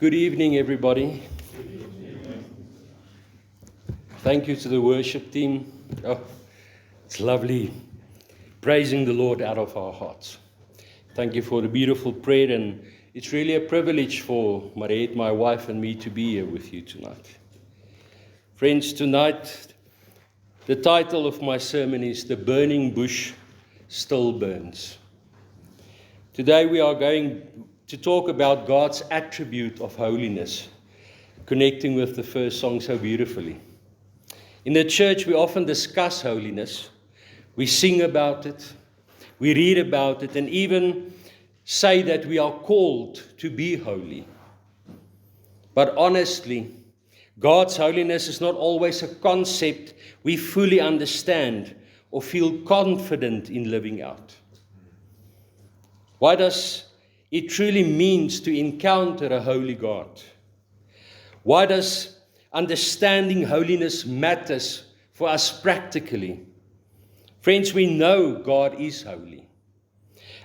Good evening, everybody. Thank you to the worship team. Oh, it's lovely praising the Lord out of our hearts. Thank you for the beautiful prayer, and it's really a privilege for Mariette, my wife, and me to be here with you tonight. Friends, tonight, the title of my sermon is "The Burning Bush Still Burns." Today we are going to talk about God's attribute of holiness, connecting with the first song so beautifully. In the church, we often discuss holiness. We sing about it, we read about it, and even say that we are called to be holy. But honestly, God's holiness is not always a concept we fully understand or feel confident in living out. What does it truly mean to encounter a holy God? Why does understanding holiness matters for us practically? Friends, we know God is holy,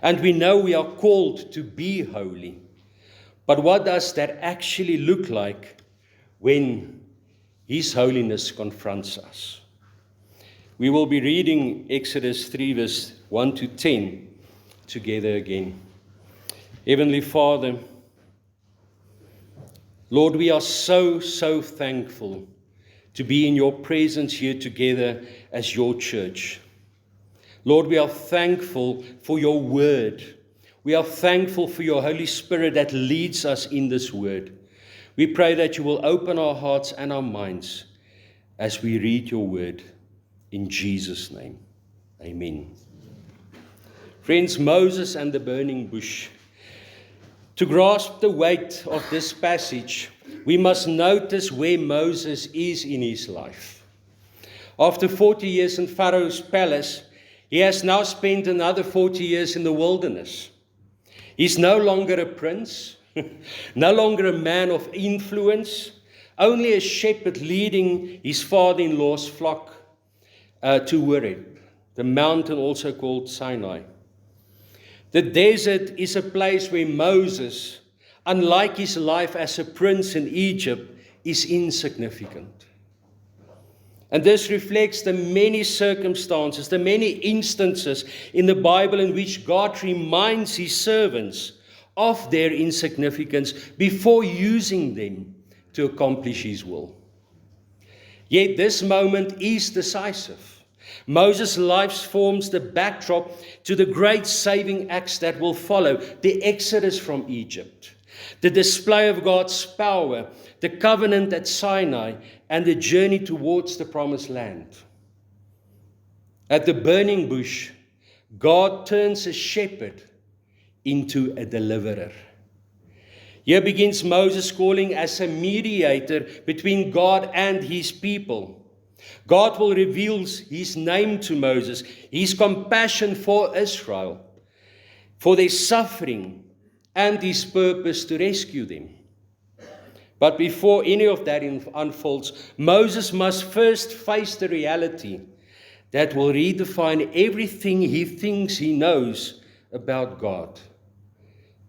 and we know we are called to be holy. But what does that actually look like when His holiness confronts us? We will be reading Exodus 3 verse 1 to 10 together again. Heavenly Father, Lord, we are so thankful to be in your presence here together as your church. Lord, we are thankful for your word. We are thankful for your Holy Spirit that leads us in this word. We pray that you will open our hearts and our minds as we read your word. In Jesus' name, amen. Friends, Moses and the burning bush. To grasp the weight of this passage, we must notice where Moses is in his life. After 40 years in Pharaoh's palace, he has now spent another 40 years in the wilderness. He's no longer a prince, no longer a man of influence, only a shepherd leading his father-in-law's flock to Horeb, the mountain also called Sinai. The desert is a place where Moses, unlike his life as a prince in Egypt, is insignificant. And this reflects the many circumstances, the many instances in the Bible in which God reminds his servants of their insignificance before using them to accomplish his will. Yet this moment is decisive. Moses' life forms the backdrop to the great saving acts that will follow, the exodus from Egypt, the display of God's power, the covenant at Sinai, and the journey towards the promised land. At the burning bush, God turns a shepherd into a deliverer. Here begins Moses' calling as a mediator between God and his people. God will reveal his name to Moses, his compassion for Israel, for their suffering, and his purpose to rescue them. But before any of that unfolds, Moses must first face the reality that will redefine everything he thinks he knows about God,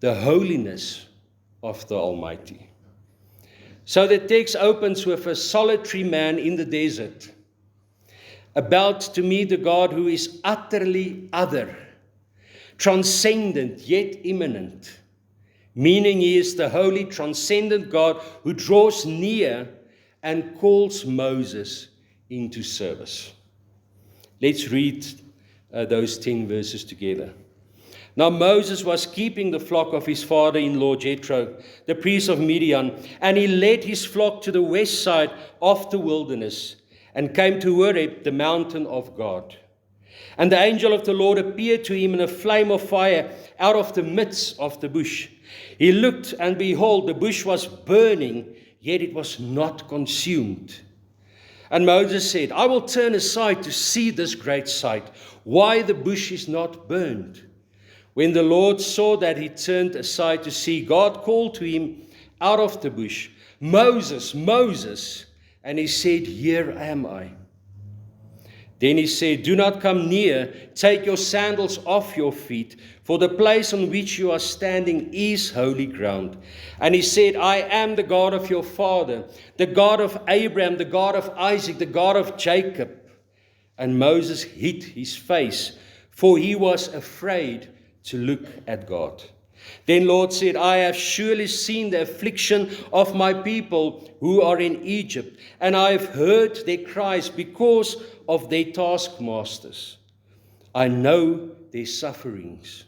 the holiness of the Almighty. So the text opens with a solitary man in the desert, about to meet a God who is utterly other, transcendent yet immanent, meaning he is the holy, transcendent God who draws near and calls Moses into service. Let's read those 10 verses together. Now Moses was keeping the flock of his father-in-law Jethro, the priest of Midian, and he led his flock to the west side of the wilderness and came to Horeb, the mountain of God. And the angel of the Lord appeared to him in a flame of fire out of the midst of the bush. He looked, and behold, the bush was burning, yet it was not consumed. And Moses said, I will turn aside to see this great sight, why the bush is not burned. When the Lord saw that he turned aside to see, God called to him out of the bush, Moses, Moses. And he said, Here am I. Then he said, do not come near, take your sandals off your feet, for the place on which you are standing is holy ground. And he said, I am the God of your father, the God of Abraham, the God of Isaac, the God of Jacob. And Moses hid his face, for he was afraid to look at God. Then Lord said, I have surely seen the affliction of my people who are in Egypt, and I have heard their cries because of their taskmasters. I know their sufferings.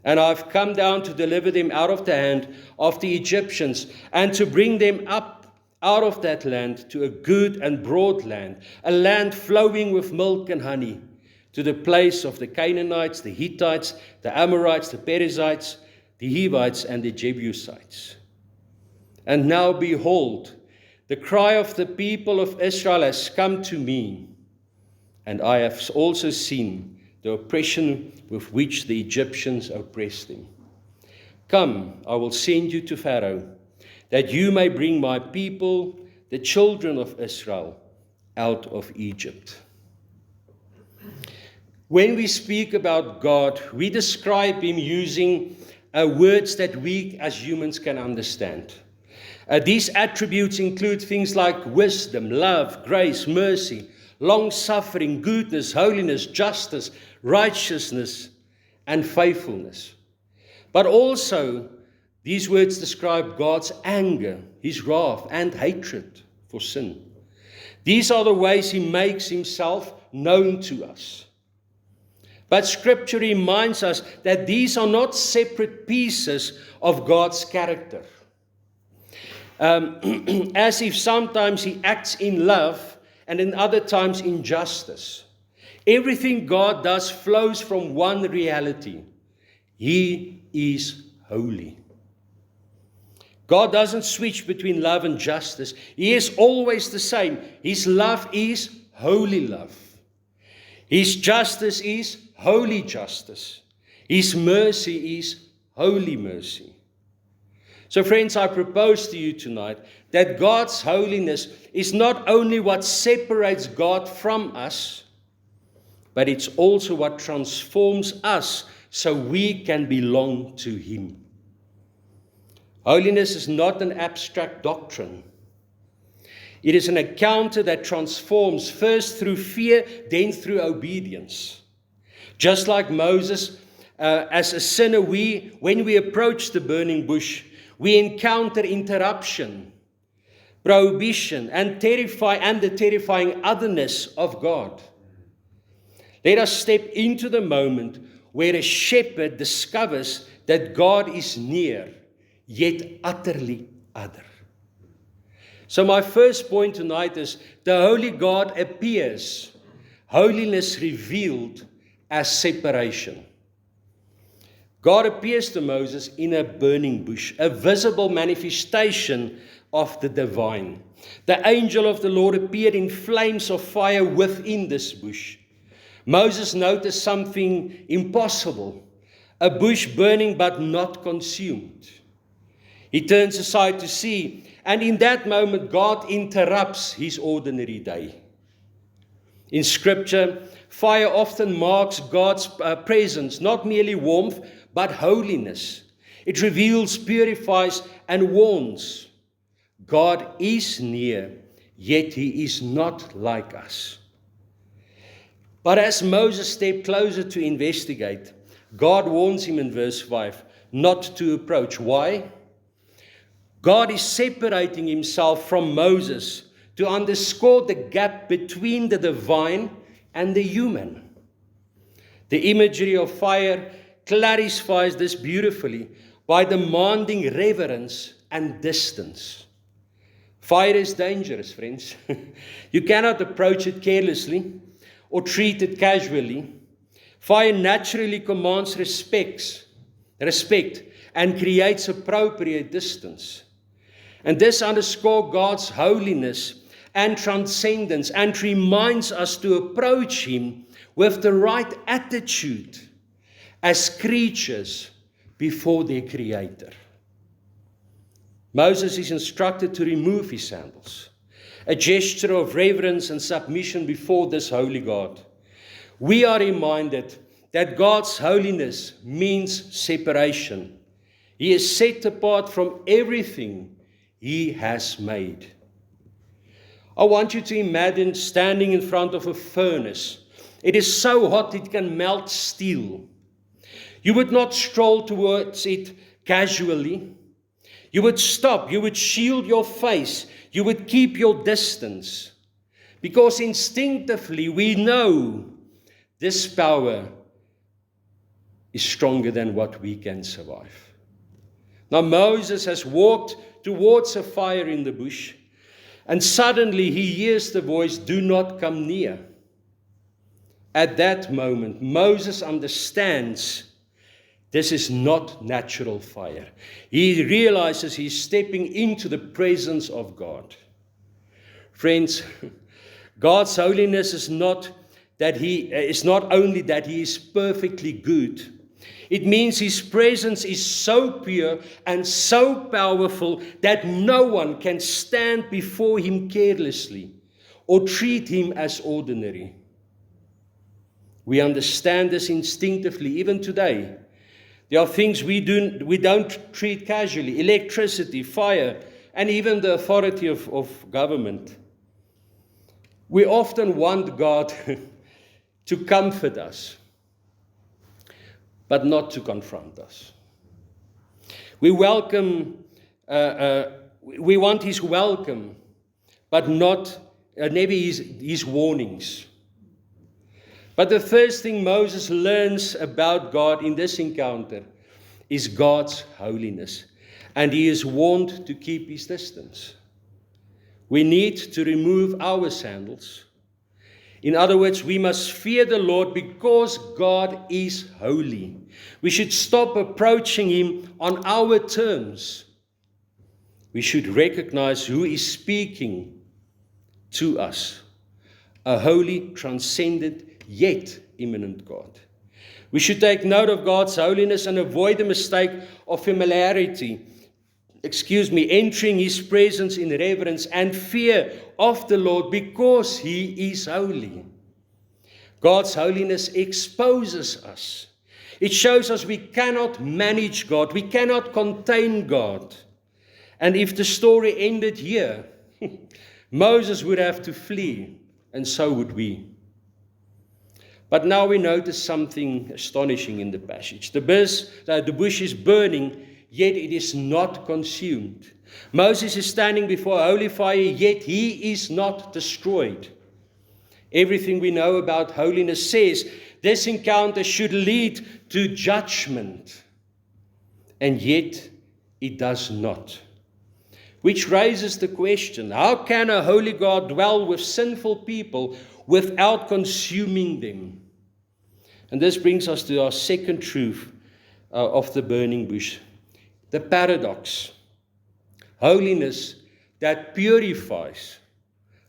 And I've come down to deliver them out of the hand of the Egyptians, and to bring them up out of that land to a good and broad land, a land flowing with milk and honey, to the place of the Canaanites, the Hittites, the Amorites, the Perizzites, the Hivites, and the Jebusites. And now behold, the cry of the people of Israel has come to me, and I have also seen the oppression with which the Egyptians oppressed them. Come, I will send you to Pharaoh, that you may bring my people, the children of Israel, out of Egypt. When we speak about God, we describe him using words that we as humans can understand. These attributes include things like wisdom, love, grace, mercy, long-suffering, goodness, holiness, justice, righteousness, and faithfulness. But also, these words describe God's anger, his wrath, and hatred for sin. These are the ways he makes himself known to us. But Scripture reminds us that these are not separate pieces of God's character. As if sometimes he acts in love and in other times in justice. Everything God does flows from one reality. He is holy. God doesn't switch between love and justice. He is always the same. His love is holy love. His justice is holy justice. His mercy is holy mercy. So friends, I propose to you tonight that God's holiness is not only what separates God from us, but it's also what transforms us so we can belong to him. Holiness is not an abstract doctrine. It is an encounter that transforms first through fear, then through obedience. Just like Moses, as a sinner, when we approach the burning bush, we encounter interruption, prohibition, and the terrifying otherness of God. Let us step into the moment where a shepherd discovers that God is near, yet utterly other. So my first point tonight is the holy God appears, holiness revealed as separation. God appears to Moses in a burning bush, a visible manifestation of the divine. The angel of the Lord appeared in flames of fire within this bush. Moses noticed something impossible, a bush burning but not consumed. He turns aside to see, and in that moment God interrupts his ordinary day. In Scripture, fire often marks God's presence, not merely warmth, but holiness. It reveals, purifies, and warns. God is near, yet he is not like us. But as Moses stepped closer to investigate, God warns him in verse 5 not to approach. Why? God is separating himself from Moses to underscore the gap between the divine and the human. The imagery of fire clarifies this beautifully by demanding reverence and distance. Fire is dangerous, friends. You cannot approach it carelessly or treat it casually. Fire naturally commands respect and creates appropriate distance. And this underscores God's holiness and transcendence and reminds us to approach him with the right attitude as creatures before their Creator. Moses is instructed to remove his sandals. a gesture of reverence and submission before this holy God, we are reminded that God's holiness means separation. He is set apart from everything He has made. I want you to imagine standing in front of a furnace. It is so hot it can melt steel. You would not stroll towards it casually. You would stop. You would shield your face. You would keep your distance. Because instinctively we know this power is stronger than what we can survive. Now Moses has walked towards a fire in the bush, and suddenly he hears the voice, "Do not come near." At that moment, Moses understands this is not natural fire. He realizes he's stepping into the presence of God. Friends, God's holiness is not only that He is perfectly good. It means His presence is so pure and so powerful that no one can stand before Him carelessly or treat Him as ordinary. We understand this instinctively even today. There are things we don't treat casually: electricity, fire, and even the authority of government. We often want God to comfort us, but not to confront us. We want His welcome, but not maybe His warnings. But the first thing Moses learns about God in this encounter is God's holiness, and he is warned to keep his distance. We need to remove our sandals. In other words, we must fear the Lord because God is holy. We should stop approaching Him on our terms. We should recognize who is speaking to us: a holy, transcendent, yet immanent God. We should take note of God's holiness and avoid the mistake of entering His presence in reverence and fear of the Lord because He is holy. God's holiness exposes us. It shows us we cannot manage God. We cannot contain God. And if the story ended here, Moses would have to flee, and so would we. But now we notice something astonishing in the passage. The bush is burning, yet it is not consumed. Moses is standing before a holy fire, yet he is not destroyed. Everything we know about holiness says this encounter should lead to judgment, and yet it does not. Which raises the question, how can a holy God dwell with sinful people without consuming them? And this brings us to our second truth of the burning bush. The paradox. Holiness that purifies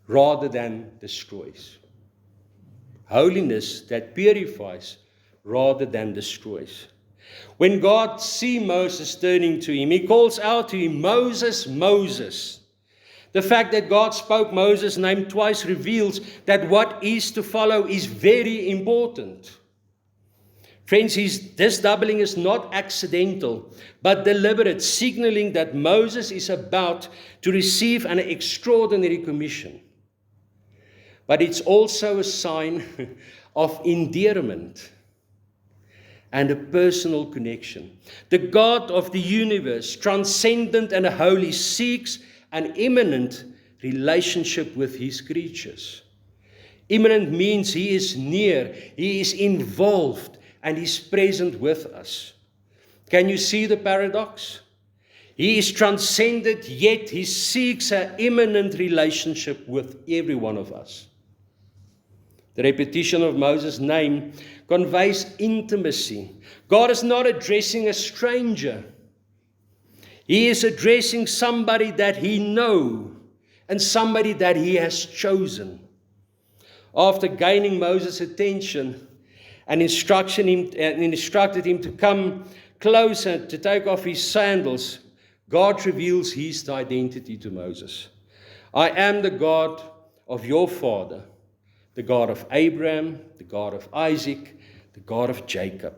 rather than destroys. Holiness that purifies rather than destroys. When God sees Moses turning to him, He calls out to him, "Moses, Moses." The fact that God spoke Moses' name twice reveals that what is to follow is very important. Friends, this doubling is not accidental, but deliberate, signaling that Moses is about to receive an extraordinary commission. But it's also a sign of endearment and a personal connection. The God of the universe, transcendent and holy, seeks an immanent relationship with His creatures. Immanent means He is near, He is involved, and He's present with us. Can you see the paradox? He is transcendent, yet He seeks an immanent relationship with every one of us. The repetition of Moses' name conveys intimacy. God is not addressing a stranger. He is addressing somebody that He knows and somebody that He has chosen. After gaining Moses' attention and instructed him to come closer, to take off his sandals, God reveals His identity to Moses. I am the God of your father, the God of Abraham, the God of Isaac, the God of Jacob.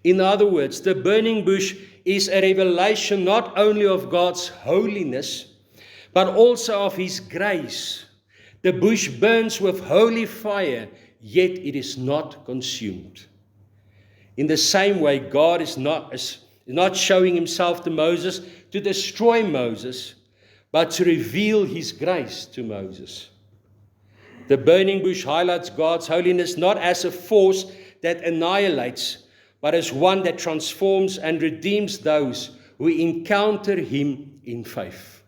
In other words, the burning bush is a revelation not only of God's holiness, but also of His grace. The bush burns with holy fire, yet it is not consumed. In the same way, God is not showing Himself to Moses to destroy Moses, but to reveal His grace to Moses. The burning bush highlights God's holiness not as a force that annihilates, but as one that transforms and redeems those who encounter Him in faith.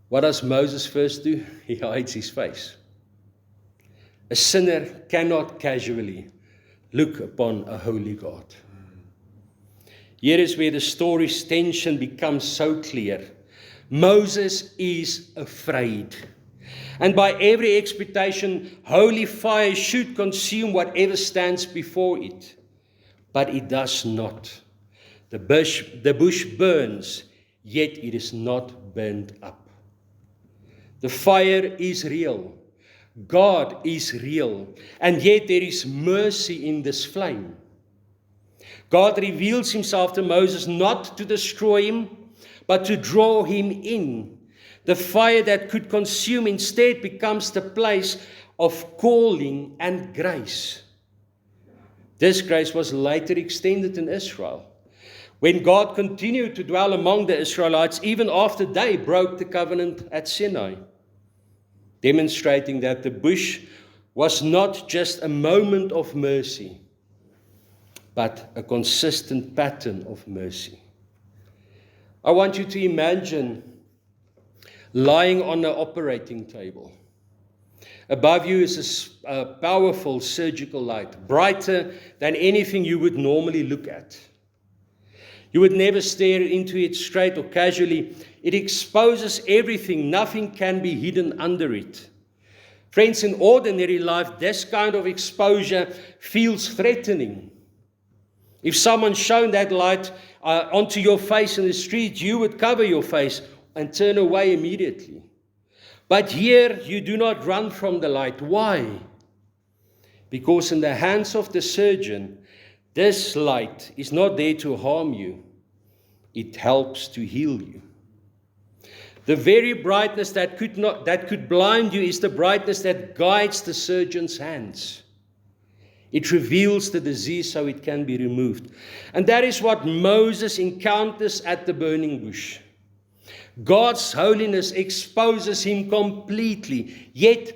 What does Moses first do? He hides his face. A sinner cannot casually look upon a holy God. Here is where the story's tension becomes so clear. Moses is afraid. And by every expectation, holy fire should consume whatever stands before it. But it does not. The bush burns, yet it is not burned up. The fire is real. God is real. And yet there is mercy in this flame. God reveals Himself to Moses not to destroy him, but to draw him in. The fire that could consume instead becomes the place of calling and grace. This grace was later extended in Israel, when God continued to dwell among the Israelites even after they broke the covenant at Sinai, demonstrating that the bush was not just a moment of mercy, but a consistent pattern of mercy. I want you to imagine lying on an operating table. Above you is a powerful surgical light, brighter than anything you would normally look at. You would never stare into it straight or casually. It exposes everything. Nothing can be hidden under it. Friends, in ordinary life, this kind of exposure feels threatening. If someone shone that light onto your face in the street, you would cover your face and turn away immediately. But here, you do not run from the light. Why? Because in the hands of the surgeon, this light is not there to harm you. It helps to heal you. The very brightness that could blind you is the brightness that guides the surgeon's hands. It reveals the disease so it can be removed. And that is what Moses encounters at the burning bush. God's holiness exposes him completely. Yet,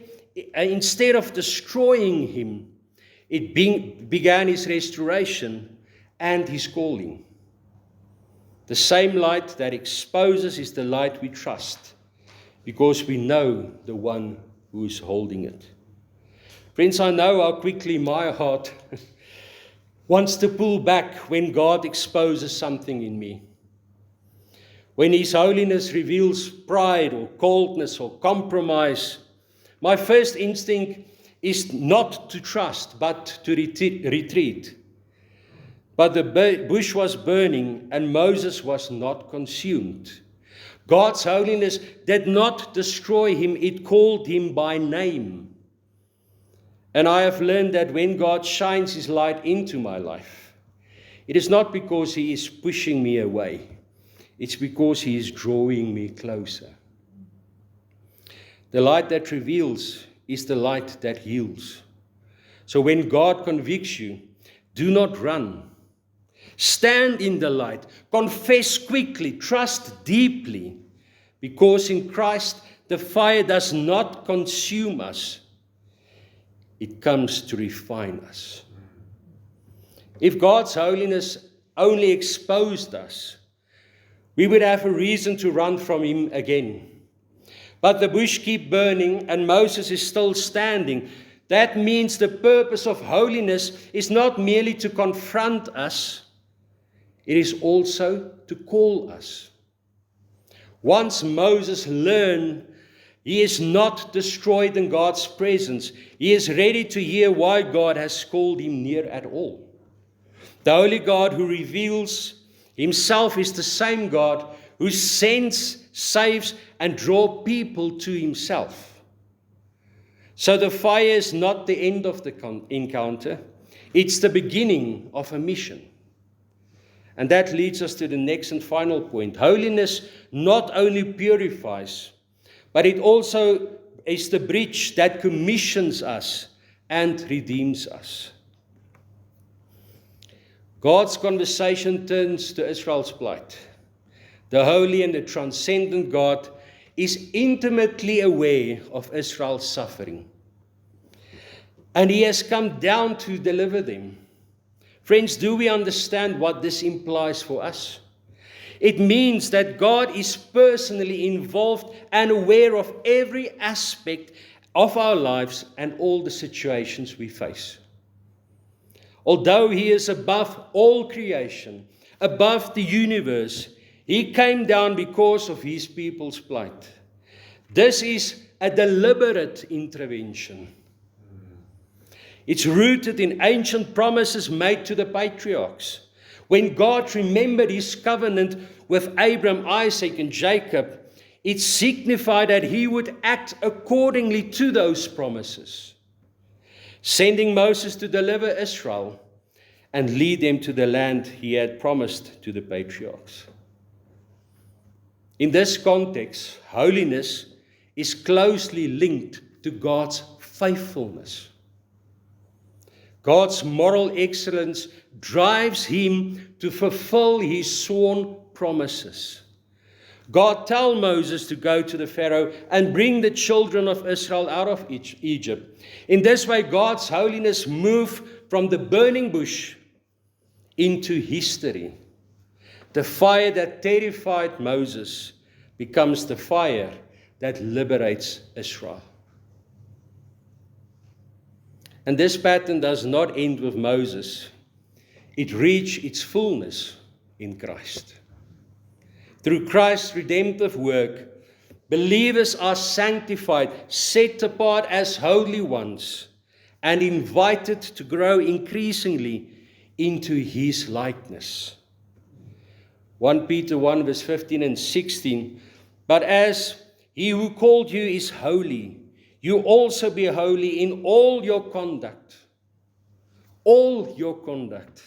instead of destroying him, it began his restoration and his calling. The same light that exposes is the light we trust, because we know the one who is holding it. Friends, I know how quickly my heart wants to pull back when God exposes something in me. When His holiness reveals pride or coldness or compromise, my first instinct is not to trust, but to retreat. But the bush was burning and Moses was not consumed. God's holiness did not destroy him, it called him by name. And I have learned that when God shines His light into my life, it is not because He is pushing me away. It's because He is drawing me closer. The light that reveals is the light that heals. So when God convicts you, do not run. Stand in the light. Confess quickly. Trust deeply. Because in Christ, the fire does not consume us. It comes to refine us. If God's holiness only exposed us, we would have a reason to run from Him again. But the bush keeps burning and Moses is still standing. That means the purpose of holiness is not merely to confront us, it is also to call us. Once Moses learned, he is not destroyed in God's presence. He is ready to hear why God has called him near at all. The Holy God who reveals Himself is the same God who sends saves, and draws people to himself. So the fire is not the end of the encounter. It's the beginning of a mission. And that leads us to the next and final point. Holiness not only purifies, but it also is the bridge that commissions us and redeems us. God's conversation turns to Israel's plight. The holy and the transcendent God is intimately aware of Israel's suffering. And he has come down to deliver them. Friends, do we understand what this implies for us? It means that God is personally involved and aware of every aspect of our lives and all the situations we face. Although he is above all creation, above the universe, he came down because of his people's plight. This is a deliberate intervention. It's rooted in ancient promises made to the patriarchs. When God remembered his covenant with Abraham, Isaac, and Jacob, it signified that he would act accordingly to those promises, sending Moses to deliver Israel and lead them to the land he had promised to the patriarchs. In this context, holiness is closely linked to God's faithfulness. God's moral excellence drives him to fulfill his sworn promises. God told Moses to go to the Pharaoh and bring the children of Israel out of Egypt. In this way, God's holiness moved from the burning bush into history. The fire that terrified Moses becomes the fire that liberates Israel. And this pattern does not end with Moses. It reached its fullness in Christ. Through Christ's redemptive work, believers are sanctified, set apart as holy ones, and invited to grow increasingly into his likeness. 1 Peter 1 verse 15 and 16, but as he who called you is holy, you also be holy in all your conduct. All your conduct.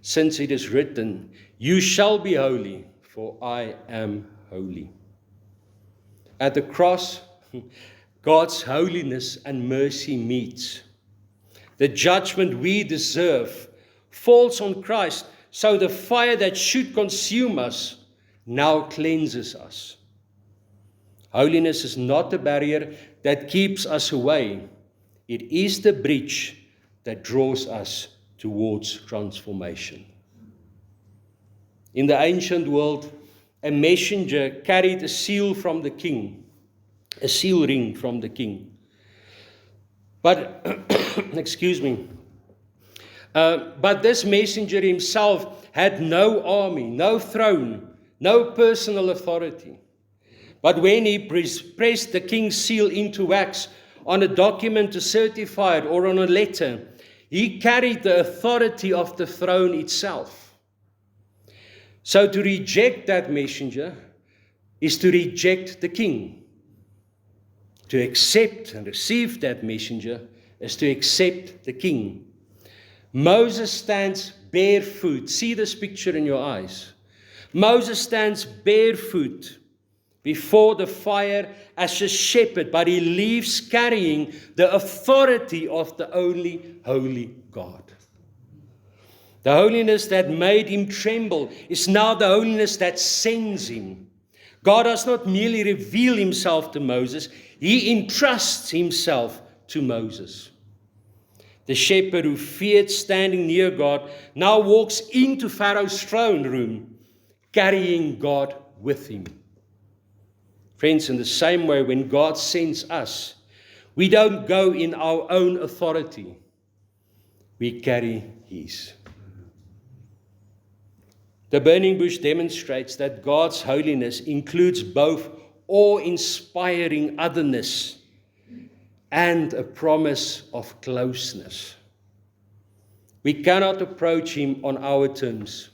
Since it is written, you shall be holy, for I am holy. At the cross, God's holiness and mercy meets. The judgment we deserve falls on Christ, so the fire that should consume us now cleanses us. Holiness is not a barrier that keeps us away. It is the bridge that draws us towards transformation. In the ancient world, a messenger carried a seal from the king, a seal ring from the king. But, but this messenger himself had no army, no throne, no personal authority. But when he pressed the king's seal into wax on a document to certify it or on a letter, he carried the authority of the throne itself. So to reject that messenger is to reject the king. To accept and receive that messenger is to accept the king. Moses stands barefoot. See this picture in your eyes. Moses stands barefoot before the fire as a shepherd, but he leaves carrying the authority of the only holy God. The holiness that made him tremble is now the holiness that sends him. God does not merely reveal himself to Moses, he entrusts himself to Moses. The shepherd who feared standing near God now walks into Pharaoh's throne room, carrying God with him. Friends, in the same way, when God sends us, we don't go in our own authority. We carry his. The burning bush demonstrates that God's holiness includes both awe-inspiring otherness and a promise of closeness. We cannot approach him on our terms.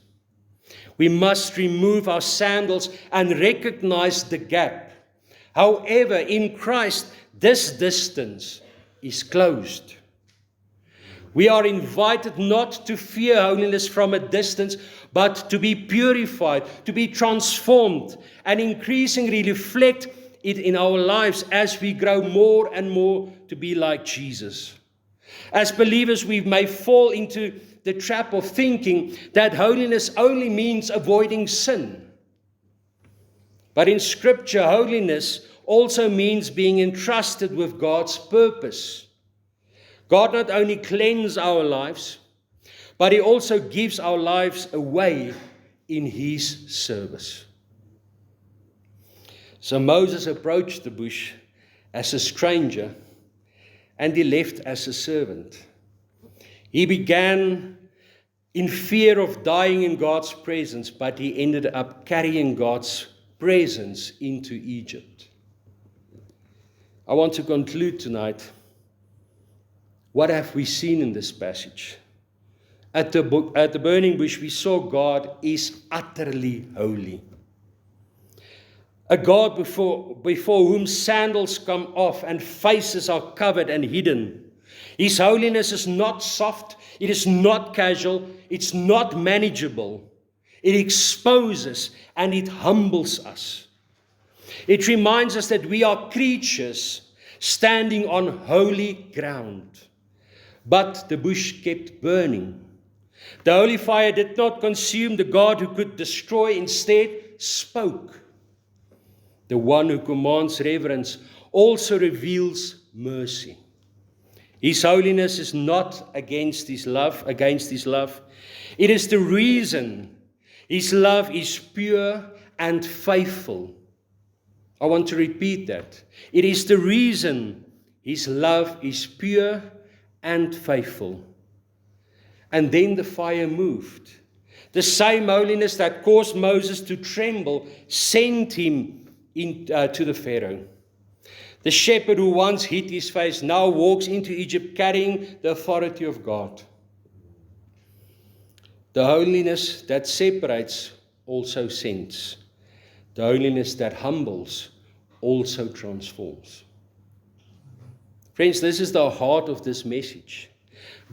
We must remove our sandals and recognize the gap. However, in Christ, this distance is closed. We are invited not to fear holiness from a distance, but to be purified, to be transformed, and increasingly reflect it in our lives as we grow more and more to be like Jesus. As believers, we may fall into the trap of thinking that holiness only means avoiding sin. But in Scripture, holiness also means being entrusted with God's purpose. God not only cleanses our lives, but He also gives our lives away in His service. So Moses approached the bush as a stranger, and he left as a servant. He began in fear of dying in God's presence, but he ended up carrying God's presence into Egypt. I want to conclude tonight. What have we seen in this passage? At the burning bush, we saw God is utterly holy. A God before whom sandals come off and faces are covered and hidden. His holiness is not soft, it is not casual, it's not manageable. It exposes and it humbles us. It reminds us that we are creatures standing on holy ground. But the bush kept burning. The holy fire did not consume the God who could destroy, instead spoke. The one who commands reverence also reveals mercy. His holiness is not against his love. It is the reason his love is pure and faithful. I want to repeat that. It is the reason his love is pure and faithful. And then the fire moved. The same holiness that caused Moses to tremble sent him to the Pharaoh. The shepherd who once hid his face now walks into Egypt carrying the authority of God. The holiness that separates also sends. The holiness that humbles also transforms. Friends, this is the heart of this message.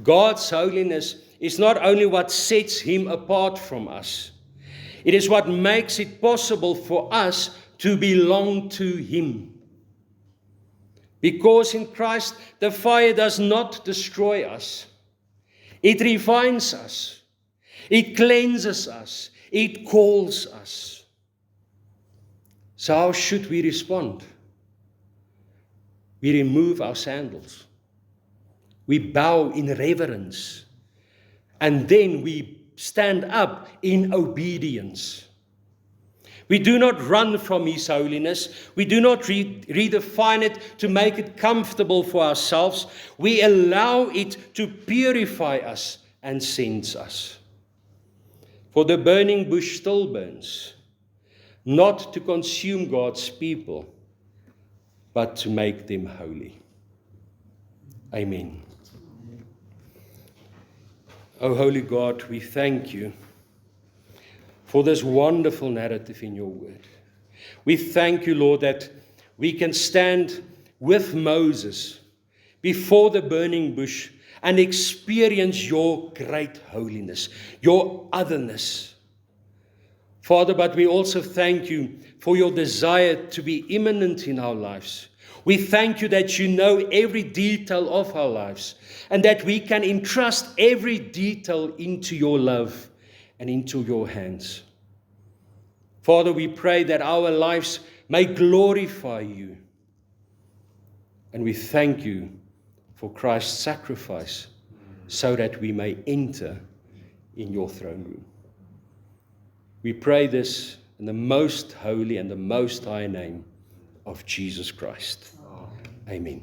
God's holiness is not only what sets Him apart from us, it is what makes it possible for us to belong to Him. Because in Christ, the fire does not destroy us. It refines us. It cleanses us. It calls us. So how should we respond? We remove our sandals. We bow in reverence. And then we stand up in obedience. We do not run from His holiness. We do not redefine it to make it comfortable for ourselves. We allow it to purify us and cleanse us. For the burning bush still burns, not to consume God's people, but to make them holy. Amen. Oh, holy God, we thank You for this wonderful narrative in Your word. We thank You, Lord, that we can stand with Moses before the burning bush and experience Your great holiness, Your otherness. Father, but we also thank You for Your desire to be immanent in our lives. We thank You that You know every detail of our lives and that we can entrust every detail into Your love and into Your hands. Father, we pray that our lives may glorify You. And we thank You for Christ's sacrifice so that we may enter in Your throne room. We pray this in the most holy and the most high name of Jesus Christ. Amen.